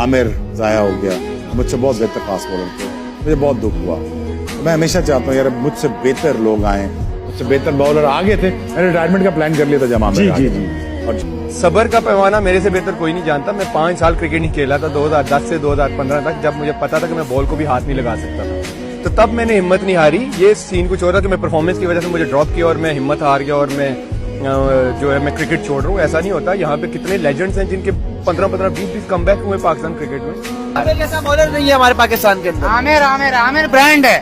आमिर जाया हो गया, मुझसे बहुत बेहतर फास्ट बॉलर थे, मुझे बहुत दुख हुआ। मैं हमेशा चाहता हूँ यार मुझसे बेहतर लोग आए, मुझसे बेहतर बॉलर आ गए थे। मैंने रिटायरमेंट का प्लान कर लिया था जब आमिर आ गए। और सबर का पैमाना मेरे से बेहतर कोई नहीं जानता। मैं 5 साल क्रिकेट नहीं खेला था 2010 से 2015 तक, जब मुझे पता था कि मैं बॉल को भी हाथ नहीं लगा सकता था। तो तब मैंने हिम्मत नहीं हारी। ये सीन कुछ और था कि मैं परफॉर्मेंस की वजह से मुझे ड्रॉप किया और मैं हिम्मत हार गया और मैं जो है मैं क्रिकेट छोड़ रहा हूँ। ऐसा नहीं होता। यहाँ पे कितने लेजेंड्स हैं जिनके 15-15, 20-20 कमबैक हुए पाकिस्तान क्रिकेट में। आमिर जैसा बॉलर नहीं है हमारे पाकिस्तान के अंदर। आमिर ब्रांड है।